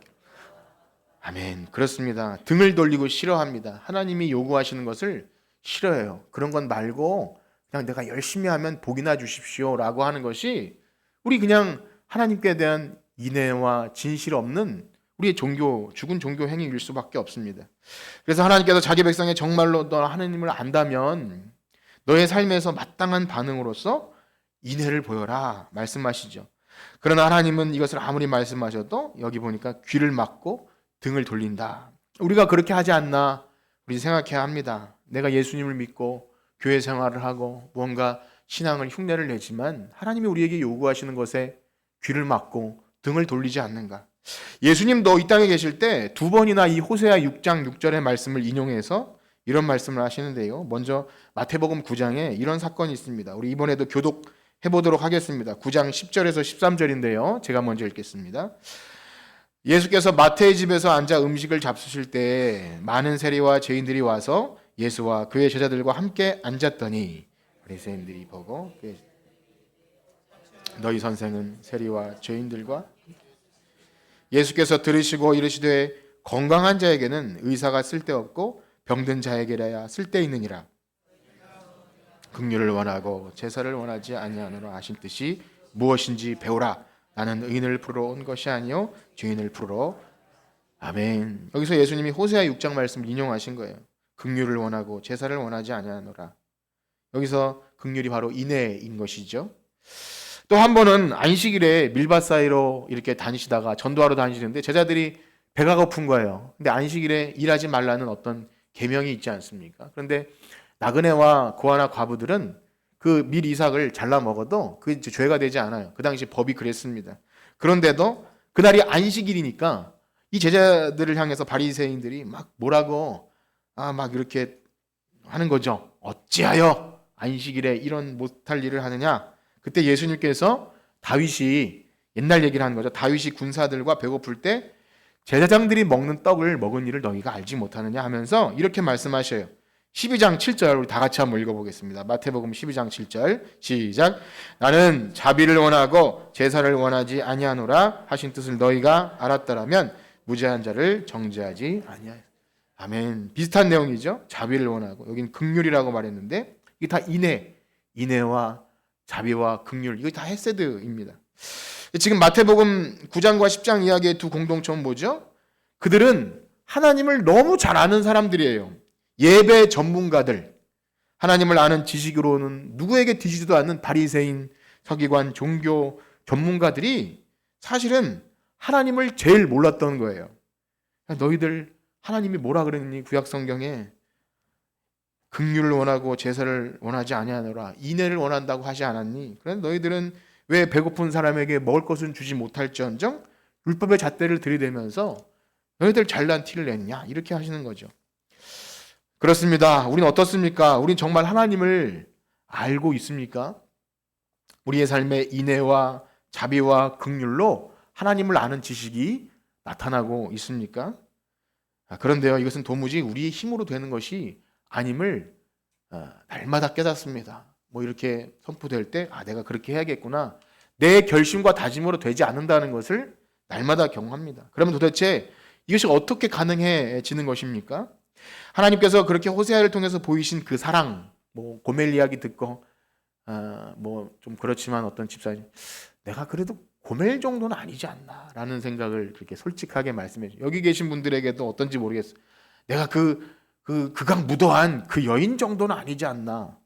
아멘. 그렇습니다. 등을 돌리고 싫어합니다. 하나님이 요구하시는 것을 싫어해요. 그런 건 말고 그냥 내가 열심히 하면 복이나 주십시오라고 하는 것이 우리 그냥 하나님께 대한 인애와 진실 없는 우리의 죽은 종교 행위일 수밖에 없습니다. 그래서 하나님께서 자기 백성의 정말로 너 하나님을 안다면 너의 삶에서 마땅한 반응으로서 인애를 보여라 말씀하시죠. 그러나 하나님은 이것을 아무리 말씀하셔도 여기 보니까 귀를 막고 등을 돌린다. 우리가 그렇게 하지 않나 우리 생각해야 합니다. 내가 예수님을 믿고 교회 생활을 하고 무언가 신앙을 흉내를 내지만 하나님이 우리에게 요구하시는 것에 귀를 막고 등을 돌리지 않는가. 예수님도 이 땅에 계실 때 2번이나 이 호세아 6장 6절의 말씀을 인용해서 이런 말씀을 하시는데요. 먼저 마태복음 9장에 이런 사건이 있습니다. 우리 이번에도 교독해 보도록 하겠습니다. 9장 10절에서 13절인데요. 제가 먼저 읽겠습니다. 예수께서 마태의 집에서 앉아 음식을 잡수실 때 많은 세리와 죄인들이 와서 예수와 그의 제자들과 함께 앉았더니 바리새인들이 보고 너희 선생은 세리와 죄인들과 예수께서 들으시고 이르시되 건강한 자에게는 의사가 쓸데없고 병든 자에게라야 쓸데있느니라. 긍휼을 원하고 제사를 원하지 아니하노라 하신 뜻이 무엇인지 배우라. 나는 의인을 풀어 온 것이 아니요 죄인을 풀어. 아멘. 여기서 예수님이 호세아 6장 말씀을 인용하신 거예요. 긍휼을 원하고 제사를 원하지 아니하노라. 여기서 긍휼이 바로 인애인 것이죠. 또 한 번은 안식일에 밀밭 사이로 이렇게 다니시다가 전도하러 다니시는데 제자들이 배가 고픈 거예요. 근데 안식일에 일하지 말라는 어떤 계명이 있지 않습니까? 그런데 나그네와 고아나 과부들은 그 밀 이삭을 잘라 먹어도 그게 죄가 되지 않아요. 그 당시 법이 그랬습니다. 그런데도 그날이 안식일이니까 이 제자들을 향해서 바리새인들이 막 뭐라고 막 이렇게 하는 거죠. 어찌하여 안식일에 이런 못할 일을 하느냐? 그때 예수님께서 다윗이 옛날 얘기를 하는 거죠. 다윗이 군사들과 배고플 때 제사장들이 먹는 떡을 먹은 일을 너희가 알지 못하느냐 하면서 이렇게 말씀하셔요. 12장 7절 우리 다 같이 한번 읽어보겠습니다. 마태복음 12장 7절 시작. 나는 자비를 원하고 제사를 원하지 아니하노라 하신 뜻을 너희가 알았더라면 무죄한 자를 정죄하지 아니하여. 아멘. 비슷한 내용이죠. 자비를 원하고 여긴 긍휼이라고 말했는데 이게 다 인애와 자비와 긍휼 이거 다 헤세드입니다. 지금 마태복음 9장과 10장 이야기의 두 공동점은 뭐죠? 그들은 하나님을 너무 잘 아는 사람들이에요. 예배 전문가들, 하나님을 아는 지식으로는 누구에게 뒤지지도 않는 바리새인, 서기관, 종교 전문가들이 사실은 하나님을 제일 몰랐던 거예요. 너희들 하나님이 뭐라 그랬니? 구약 성경에 긍휼을 원하고 제사를 원하지 아니하노라. 인애를 원한다고 하지 않았니? 그런데 너희들은 왜 배고픈 사람에게 먹을 것은 주지 못할지언정 율법의 잣대를 들이대면서 너희들 잘난 티를 냈냐? 이렇게 하시는 거죠. 그렇습니다. 우린 어떻습니까? 우린 정말 하나님을 알고 있습니까? 우리의 삶의 인애와 자비와 긍휼로 하나님을 아는 지식이 나타나고 있습니까? 그런데요, 이것은 도무지 우리의 힘으로 되는 것이 아님을 날마다 깨닫습니다. 뭐 이렇게 선포될 때 내가 그렇게 해야겠구나. 내 결심과 다짐으로 되지 않는다는 것을 날마다 경험합니다. 그러면 도대체 이것이 어떻게 가능해지는 것입니까? 하나님께서 그렇게 호세아를 통해서 보이신 그 사랑, 뭐 고멜 이야기 듣고 뭐 좀 그렇지만 어떤 집사님 내가 그래도 고멜 정도는 아니지 않나라는 생각을 그렇게 솔직하게 말씀해 주세요. 여기 계신 분들에게도 어떤지 모르겠어요. 내가 극강 무도한 그 여인 정도는 아니지 않나.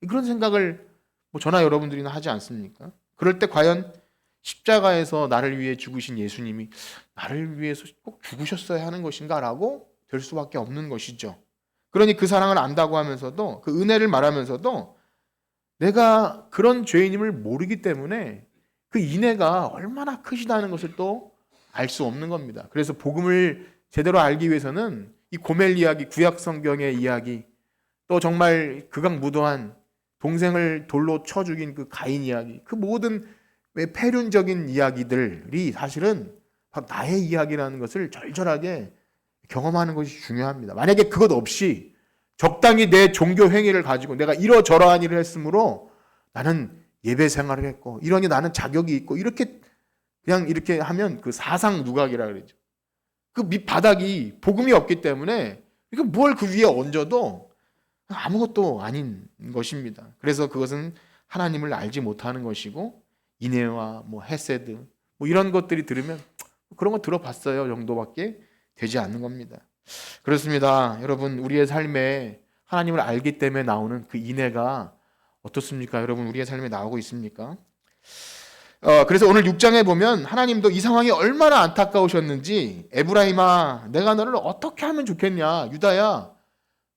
그런 생각을 뭐 저나 여러분들이나 하지 않습니까? 그럴 때 과연 십자가에서 나를 위해 죽으신 예수님이 나를 위해서 꼭 죽으셨어야 하는 것인가라고 될 수밖에 없는 것이죠. 그러니 그 사랑을 안다고 하면서도 그 은혜를 말하면서도 내가 그런 죄인임을 모르기 때문에 그 인애가 얼마나 크시다는 것을 또 알 수 없는 겁니다. 그래서 복음을 제대로 알기 위해서는 이 고멜 이야기, 구약 성경의 이야기, 또 정말 극악무도한 동생을 돌로 쳐 죽인 그 가인 이야기, 그 모든 폐륜적인 이야기들이 사실은 나의 이야기라는 것을 절절하게 경험하는 것이 중요합니다. 만약에 그것 없이 적당히 내 종교 행위를 가지고 내가 이러저러한 일을 했으므로 나는 예배 생활을 했고 이러니 나는 자격이 있고 이렇게 그냥 이렇게 하면 그 사상 누각이라 그러죠. 그 밑바닥이 복음이 없기 때문에 이거 뭘 그 위에 얹어도 아무것도 아닌 것입니다. 그래서 그것은 하나님을 알지 못하는 것이고 인애와 뭐 헤세드 뭐 이런 것들이 들으면 그런 거 들어봤어요 정도밖에 되지 않는 겁니다. 그렇습니다. 여러분 우리의 삶에 하나님을 알기 때문에 나오는 그 인애가 어떻습니까? 여러분 우리의 삶에 나오고 있습니까? 그래서 오늘 6장에 보면 하나님도 이 상황이 얼마나 안타까우셨는지 에브라임아 내가 너를 어떻게 하면 좋겠냐 유다야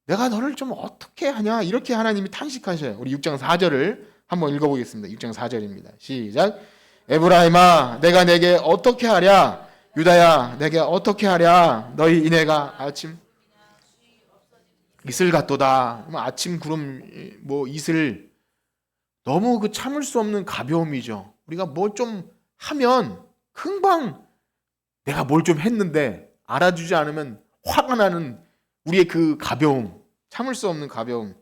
내가 너를 좀 어떻게 하냐 이렇게 하나님이 탄식하셔요. 우리 6장 4절을 한번 읽어보겠습니다. 6장 4절입니다. 시작. 에브라임아 내가 내게 어떻게 하랴 유다야 내게 어떻게 하랴 너희 인애가 아침 이슬 같도다. 아침 구름 뭐 이슬 너무 그 참을 수 없는 가벼움이죠. 우리가 뭘 좀 하면 금방 내가 뭘 좀 했는데 알아주지 않으면 화가 나는 우리의 그 가벼움, 참을 수 없는 가벼움,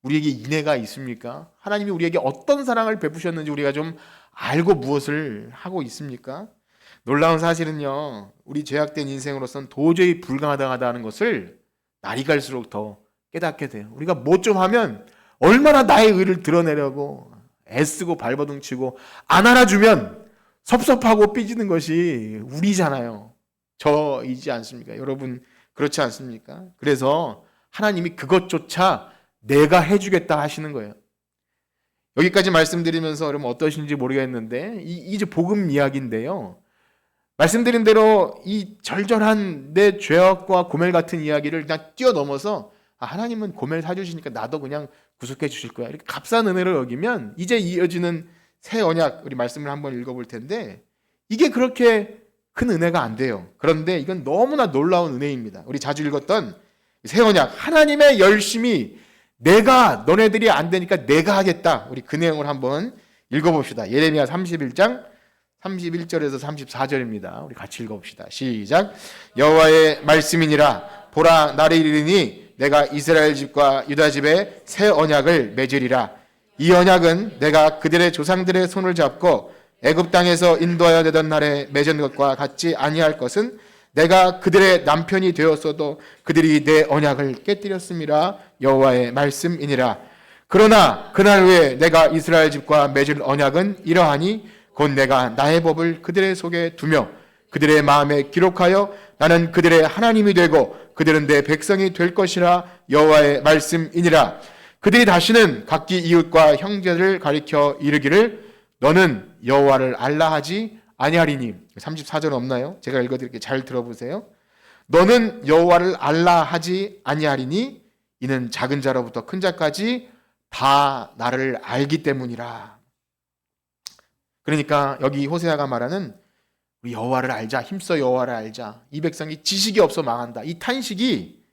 우리에게 인애가 있습니까? 하나님이 우리에게 어떤 사랑을 베푸셨는지 우리가 좀 알고 무엇을 하고 있습니까? 놀라운 사실은요, 우리 죄악된 인생으로서는 도저히 불가능하다는 것을 날이 갈수록 더 깨닫게 돼요. 우리가 뭐 좀 하면 얼마나 나의 의를 드러내려고 애쓰고 발버둥치고 안 알아주면 섭섭하고 삐지는 것이 우리잖아요. 저이지 않습니까? 여러분 그렇지 않습니까? 그래서 하나님이 그것조차 내가 해주겠다 하시는 거예요. 여기까지 말씀드리면서 여러분 어떠신지 모르겠는데 이제 복음 이야기인데요. 말씀드린 대로 이 절절한 내 죄악과 고멜 같은 이야기를 그냥 뛰어넘어서 하나님은 고멜 사주시니까 나도 그냥 구속해 주실 거야. 이렇게 값싼 은혜를 여기면 이제 이어지는 새 언약 우리 말씀을 한번 읽어볼 텐데 이게 그렇게 큰 은혜가 안 돼요. 그런데 이건 너무나 놀라운 은혜입니다. 우리 자주 읽었던 새 언약 하나님의 열심히 내가 너네들이 안 되니까 내가 하겠다. 우리 그 내용을 한번 읽어봅시다. 예레미야 31장 31절에서 34절입니다. 우리 같이 읽어봅시다. 시작. 여호와의 말씀이니라 보라 날이 이르니 내가 이스라엘 집과 유다 집에 새 언약을 맺으리라. 이 언약은 내가 그들의 조상들의 손을 잡고 애굽 땅에서 인도하여 내던 날에 맺은 것과 같지 아니할 것은 내가 그들의 남편이 되었어도 그들이 내 언약을 깨뜨렸음이라. 여호와의 말씀이니라. 그러나 그날 후에 내가 이스라엘 집과 맺을 언약은 이러하니 곧 내가 나의 법을 그들의 속에 두며 그들의 마음에 기록하여 나는 그들의 하나님이 되고 그들은 내 백성이 될 것이라. 여호와의 말씀이니라. 그들이 다시는 각기 이웃과 형제를 가리켜 이르기를 너는 여호와를 알라 하지 아니하리니. 34절 없나요? 제가 읽어드릴게요. 잘 들어보세요. 너는 여호와를 알라 하지 아니하리니 이는 작은 자로부터 큰 자까지 다 나를 알기 때문이라. 그러니까 여기 호세아가 말하는 우리 여호와를 알자, 힘써 여호와를 알자. 이 백성이 지식이 없어 망한다. 이 탄식이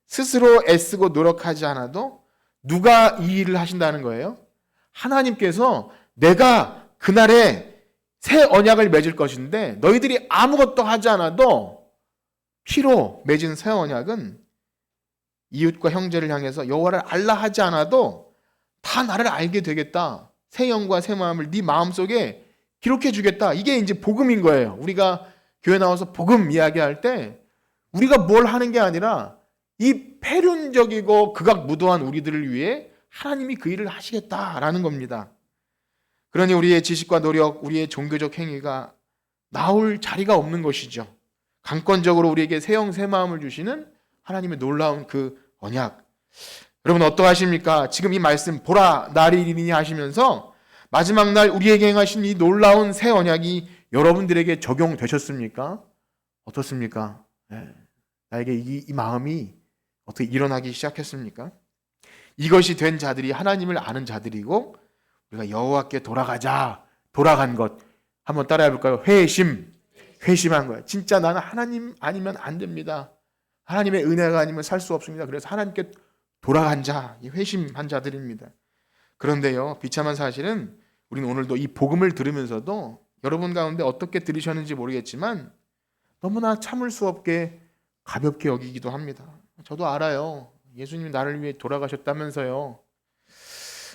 스스로 애쓰고 노력하지 않아도 누가 이 일을 하신다는 거예요? 하나님께서 내가 그날에 새 언약을 맺을 것인데 너희들이 아무것도 하지 않아도 피로 맺은 새 언약은 이웃과 형제를 향해서 여호와를 알라 하지 않아도 다 나를 알게 되겠다. 새 영과 새 마음을 네 마음속에 기록해 주겠다. 이게 이제 복음인 거예요. 우리가 교회 나와서 복음 이야기할 때 우리가 뭘 하는 게 아니라 이 폐륜적이고 극악무도한 우리들을 위해 하나님이 그 일을 하시겠다라는 겁니다. 그러니 우리의 지식과 노력, 우리의 종교적 행위가 나올 자리가 없는 것이죠. 강권적으로 우리에게 새 영, 새 마음을 주시는 하나님의 놀라운 그 언약. 여러분 어떠하십니까? 지금 이 말씀 보라 날이 이르니 하시면서 마지막 날 우리에게 행하신 이 놀라운 새 언약이 여러분들에게 적용되셨습니까? 어떻습니까? 네. 나에게 이 마음이 어떻게 일어나기 시작했습니까? 이것이 된 자들이 하나님을 아는 자들이고 우리가 여호와께 돌아간 것 한번 따라해 볼까요? 회심한 거예요. 진짜 나는 하나님 아니면 안 됩니다. 하나님의 은혜가 아니면 살 수 없습니다. 그래서 하나님께 돌아간 자, 회심한 자들입니다. 그런데요, 비참한 사실은 우리는 오늘도 이 복음을 들으면서도 여러분 가운데 어떻게 들으셨는지 모르겠지만 너무나 참을 수 없게 가볍게 여기기도 합니다. 저도 알아요. 예수님이 나를 위해 돌아가셨다면서요.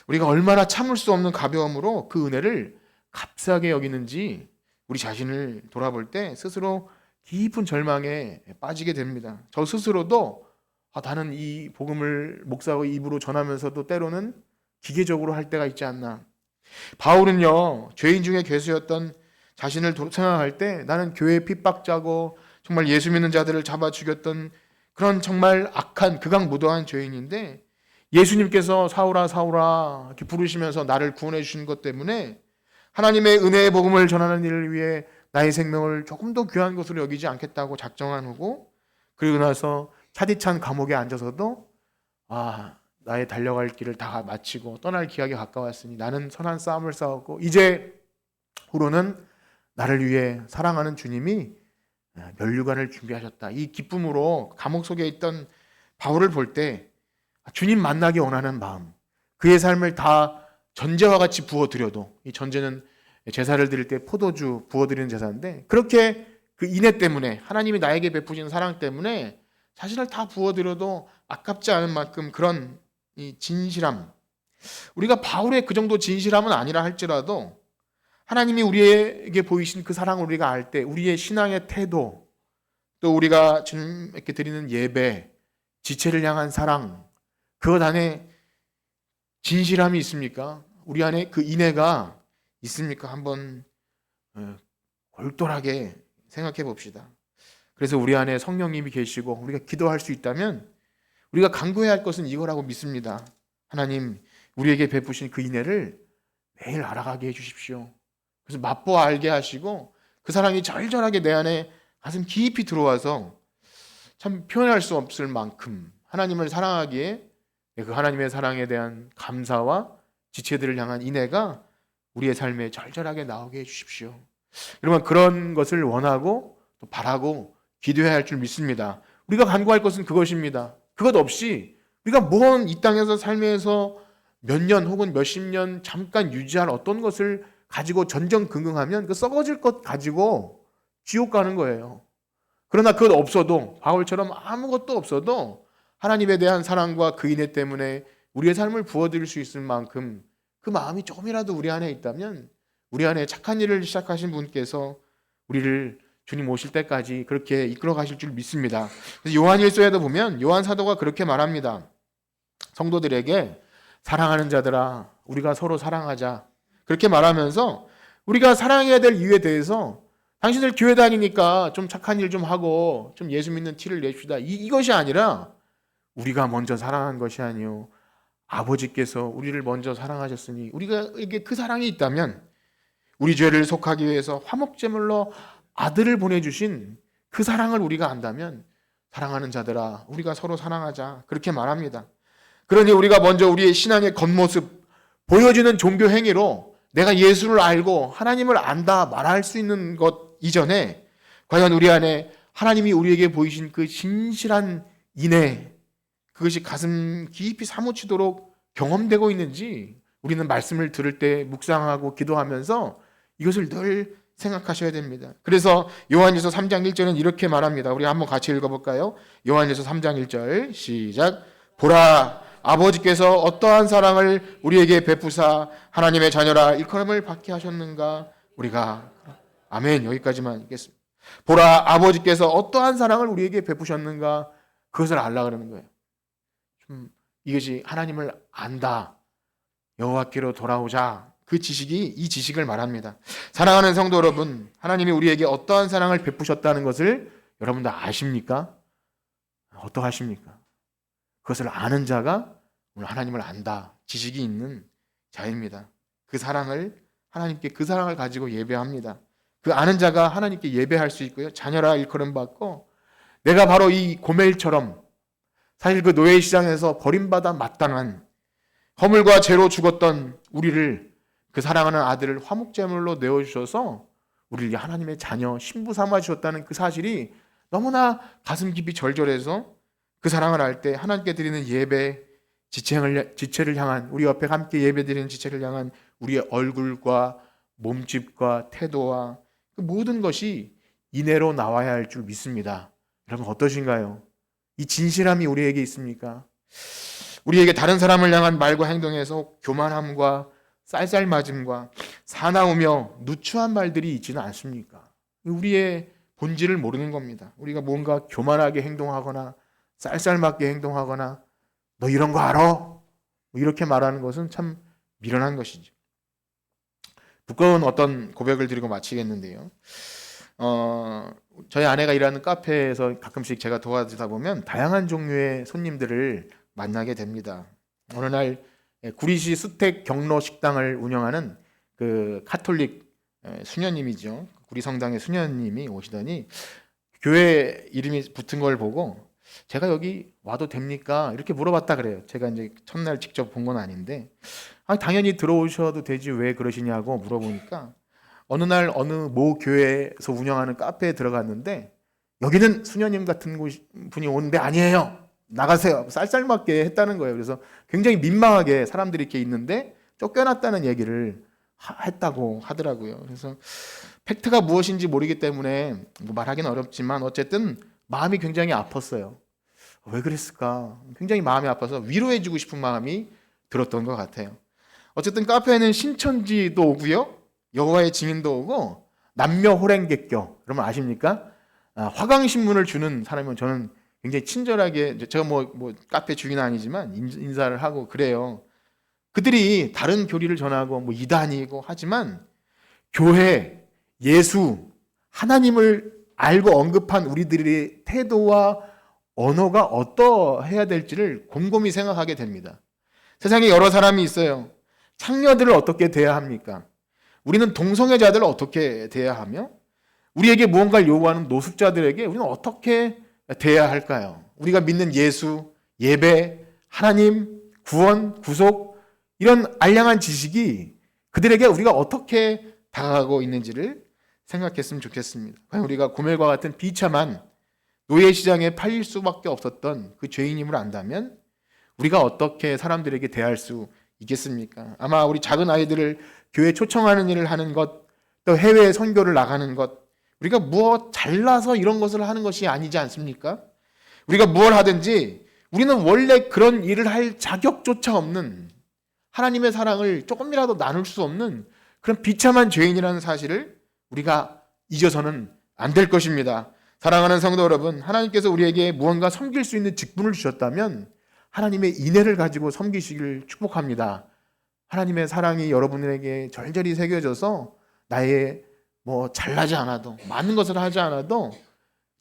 우리가 얼마나 참을 수 없는 가벼움으로 그 은혜를 값싸게 여기는지 우리 자신을 돌아볼 때 스스로 깊은 절망에 빠지게 됩니다. 저 스스로도 나는 이 복음을 목사의 입으로 전하면서도 때로는 기계적으로 할 때가 있지 않나. 바울은요, 죄인 중에 괴수였던 자신을 생각할 때 나는 교회의 핍박자고 정말 예수 믿는 자들을 잡아 죽였던 그런 정말 악한 극악무도한 죄인인데 예수님께서 사울아 사울아 이렇게 부르시면서 나를 구원해 주신 것 때문에 하나님의 은혜의 복음을 전하는 일을 위해 나의 생명을 조금 더 귀한 것으로 여기지 않겠다고 작정한 후고 그리고 나서 차디찬 감옥에 앉아서도 나의 달려갈 길을 다 마치고 떠날 기약에 가까웠으니 나는 선한 싸움을 싸웠고 이제 후로는 나를 위해 사랑하는 주님이 면류관을 준비하셨다. 이 기쁨으로 감옥 속에 있던 바울을 볼 때 주님 만나기 원하는 마음, 그의 삶을 다 전제와 같이 부어드려도 이 전제는 제사를 드릴 때 포도주 부어드리는 제사인데 그렇게 그 인애 때문에, 하나님이 나에게 베푸신 사랑 때문에 자신을 다 부어드려도 아깝지 않은 만큼 그런 이 진실함, 우리가 바울의 그 정도 진실함은 아니라 할지라도 하나님이 우리에게 보이신 그 사랑을 우리가 알 때 우리의 신앙의 태도, 또 우리가 주님께 드리는 예배, 지체를 향한 사랑, 그것 안에 진실함이 있습니까? 우리 안에 그 인애가 있습니까? 한번 골똘하게 생각해 봅시다. 그래서 우리 안에 성령님이 계시고 우리가 기도할 수 있다면 우리가 간구해야 할 것은 이거라고 믿습니다. 하나님, 우리에게 베푸신 그 인애를 매일 알아가게 해주십시오. 그래서 맛보아 알게 하시고 그 사랑이 절절하게 내 안에 가슴 깊이 들어와서 참 표현할 수 없을 만큼 하나님을 사랑하기에 그 하나님의 사랑에 대한 감사와 지체들을 향한 인애가 우리의 삶에 절절하게 나오게 해주십시오. 여러분, 그런 것을 원하고 또 바라고 기도해야 할 줄 믿습니다. 우리가 간구할 것은 그것입니다. 그것 없이 우리가 뭔 이 땅에서 삶에서 몇 년 혹은 몇십 년 잠깐 유지할 어떤 것을 가지고 전전긍긍하면 그 썩어질 것 가지고 지옥 가는 거예요. 그러나 그것 없어도, 바울처럼 아무것도 없어도 하나님에 대한 사랑과 그 인애 때문에 우리의 삶을 부어드릴 수 있을 만큼 그 마음이 조금이라도 우리 안에 있다면, 우리 안에 착한 일을 시작하신 분께서 우리를 주님 오실 때까지 그렇게 이끌어 가실 줄 믿습니다. 그래서 요한일서에도 보면 요한 사도가 그렇게 말합니다. 성도들에게 사랑하는 자들아, 우리가 서로 사랑하자, 그렇게 말하면서 우리가 사랑해야 될 이유에 대해서 당신들 교회 다니니까 좀 착한 일 좀 하고 좀 예수 믿는 티를 내십시다, 이것이 아니라 우리가 먼저 사랑한 것이 아니요 아버지께서 우리를 먼저 사랑하셨으니 우리에게 그 사랑이 있다면 우리 죄를 속하기 위해서 화목제물로 아들을 보내주신 그 사랑을 우리가 안다면 사랑하는 자들아, 우리가 서로 사랑하자, 그렇게 말합니다. 그러니 우리가 먼저 우리의 신앙의 겉모습, 보여지는 종교 행위로 내가 예수를 알고 하나님을 안다 말할 수 있는 것 이전에 과연 우리 안에 하나님이 우리에게 보이신 그 진실한 인애, 그것이 가슴 깊이 사무치도록 경험되고 있는지 우리는 말씀을 들을 때 묵상하고 기도하면서 이것을 늘 생각하셔야 됩니다. 그래서 요한일서 3장 1절은 이렇게 말합니다. 우리 한번 같이 읽어볼까요? 요한일서 3장 1절 시작. 보라, 아버지께서 어떠한 사랑을 우리에게 베푸사 하나님의 자녀라 일컬음을 받게 하셨는가. 우리가 아멘, 여기까지만 읽겠습니다. 보라, 아버지께서 어떠한 사랑을 우리에게 베푸셨는가, 그것을 알라 그러는 거예요. 이것이 하나님을 안다, 여호와께로 돌아오자, 그 지식이 이 지식을 말합니다. 사랑하는 성도 여러분, 하나님이 우리에게 어떠한 사랑을 베푸셨다는 것을 여러분도 아십니까? 어떠하십니까? 그것을 아는 자가 오늘 하나님을 안다, 지식이 있는 자입니다. 그 사랑을, 하나님께 그 사랑을 가지고 예배합니다. 그 아는 자가 하나님께 예배할 수 있고요, 자녀라 일컬음 받고, 내가 바로 이 고멜처럼 사실 그 노예시장에서 버림받아 마땅한 허물과 죄로 죽었던 우리를, 그 사랑하는 아들을 화목제물로 내어주셔서 우리를 하나님의 자녀, 신부 삼아주셨다는 그 사실이 너무나 가슴 깊이 절절해서 그 사랑을 알 때 하나님께 드리는 예배, 지체를 향한, 우리 옆에 함께 예배드리는 지체를 향한 우리의 얼굴과 몸집과 태도와 그 모든 것이 인애로 나와야 할 줄 믿습니다. 여러분 어떠신가요? 이 진실함이 우리에게 있습니까? 우리에게 다른 사람을 향한 말과 행동에서 교만함과 쌀쌀맞음과 사나우며 누추한 말들이 있지는 않습니까? 우리의 본질을 모르는 겁니다. 우리가 뭔가 교만하게 행동하거나 쌀쌀맞게 행동하거나 너 이런 거 알아? 이렇게 말하는 것은 참 미련한 것이죠. 부끄러운 어떤 고백을 드리고 마치겠는데요. 저희 아내가 일하는 카페에서 가끔씩 제가 도와주다 보면 다양한 종류의 손님들을 만나게 됩니다. 어느 날 구리시 수택 경로 식당을 운영하는 그 카톨릭 수녀님이죠. 구리 성당의 수녀님이 오시더니 교회 이름이 붙은 걸 보고 제가 여기 와도 됩니까? 이렇게 물어봤다 그래요. 제가 이제 첫날 직접 본 건 아닌데, 당연히 들어오셔도 되지 왜 그러시냐고 물어보니까 어느 날 어느 모 교회에서 운영하는 카페에 들어갔는데 여기는 수녀님 같은 분이 오는데 아니에요, 나가세요, 쌀쌀맞게 했다는 거예요. 그래서 굉장히 민망하게 사람들이 이렇게 있는데 쫓겨났다는 얘기를 했다고 하더라고요. 그래서 팩트가 무엇인지 모르기 때문에 뭐 말하기는 어렵지만 어쨌든 마음이 굉장히 아팠어요. 왜 그랬을까? 굉장히 마음이 아파서 위로해주고 싶은 마음이 들었던 것 같아요. 어쨌든 카페에는 신천지도 오고요, 여호와의 증인도 오고, 남녀 호랭객교, 여러분 아십니까? 화강신문을 주는 사람이면 저는 굉장히 친절하게, 제가 뭐 카페 주인은 아니지만 인사를 하고 그래요. 그들이 다른 교리를 전하고 뭐 이단이고 하지만 교회, 예수, 하나님을 알고 언급한 우리들의 태도와 언어가 어떠해야 될지를 곰곰이 생각하게 됩니다. 세상에 여러 사람이 있어요. 창녀들을 어떻게 대해야 합니까? 우리는 동성애자들을 어떻게 대해야 하며, 우리에게 무언가를 요구하는 노숙자들에게 우리는 어떻게 대해야 할까요? 우리가 믿는 예수, 예배, 하나님, 구원, 구속, 이런 알량한 지식이 그들에게 우리가 어떻게 다가가고 있는지를 생각했으면 좋겠습니다. 과연 우리가 고멜과 같은 비참한 노예시장에 팔릴 수밖에 없었던 그 죄인임을 안다면 우리가 어떻게 사람들에게 대할 수 있겠습니까? 아마 우리 작은 아이들을 교회 초청하는 일을 하는 것, 또 해외 선교를 나가는 것, 우리가 무엇 잘나서 이런 것을 하는 것이 아니지 않습니까? 우리가 무엇 하든지 우리는 원래 그런 일을 할 자격조차 없는, 하나님의 사랑을 조금이라도 나눌 수 없는 그런 비참한 죄인이라는 사실을 우리가 잊어서는 안 될 것입니다. 사랑하는 성도 여러분, 하나님께서 우리에게 무언가 섬길 수 있는 직분을 주셨다면 하나님의 인애를 가지고 섬기시기를 축복합니다. 하나님의 사랑이 여러분에게 절절히 새겨져서 나의 뭐 잘나지 않아도, 많은 것을 하지 않아도,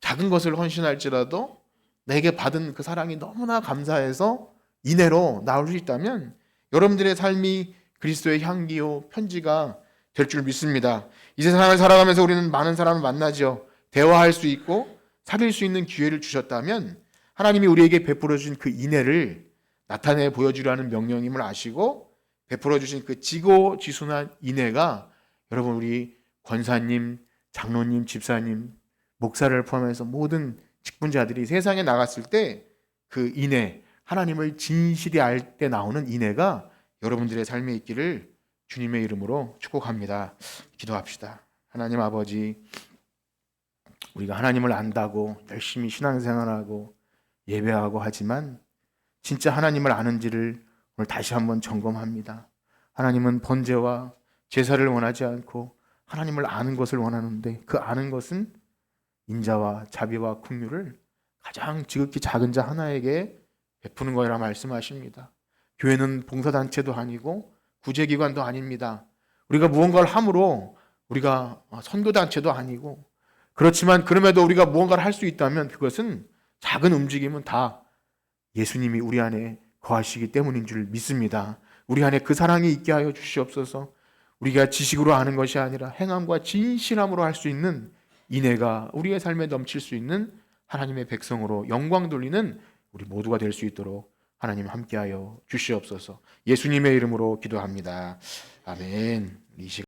작은 것을 헌신할지라도 내게 받은 그 사랑이 너무나 감사해서 인애로 나올 수 있다면 여러분들의 삶이 그리스도의 향기요 편지가 될 줄 믿습니다. 이 세상을 살아가면서 우리는 많은 사람을 만나죠. 대화할 수 있고 사귈 수 있는 기회를 주셨다면 하나님이 우리에게 베풀어 주신 그 인애를 나타내 보여주라는 명령임을 아시고 베풀어 주신 그 지고지순한 인애가 여러분 우리 권사님, 장로님, 집사님, 목사를 포함해서 모든 직분자들이 세상에 나갔을 때 그 인애, 하나님을 진실히 알 때 나오는 인애가 여러분들의 삶에 있기를 주님의 이름으로 축복합니다. 기도합시다. 하나님 아버지, 우리가 하나님을 안다고 열심히 신앙생활하고 예배하고 하지만 진짜 하나님을 아는지를 오늘 다시 한번 점검합니다. 하나님은 번제와 제사를 원하지 않고 하나님을 아는 것을 원하는데 그 아는 것은 인자와 자비와 긍휼을 가장 지극히 작은 자 하나에게 베푸는 거라 말씀하십니다. 교회는 봉사단체도 아니고 구제기관도 아닙니다. 우리가 무언가를 함으로 우리가 선교단체도 아니고, 그렇지만 그럼에도 우리가 무언가를 할 수 있다면 그것은 작은 움직임은 다 예수님이 우리 안에 거하시기 때문인 줄 믿습니다. 우리 안에 그 사랑이 있게 하여 주시옵소서. 우리가 지식으로 아는 것이 아니라 행함과 진실함으로 할 수 있는 인애가 우리의 삶에 넘칠 수 있는 하나님의 백성으로 영광 돌리는 우리 모두가 될 수 있도록 하나님 함께하여 주시옵소서. 예수님의 이름으로 기도합니다. 아멘. 이 시간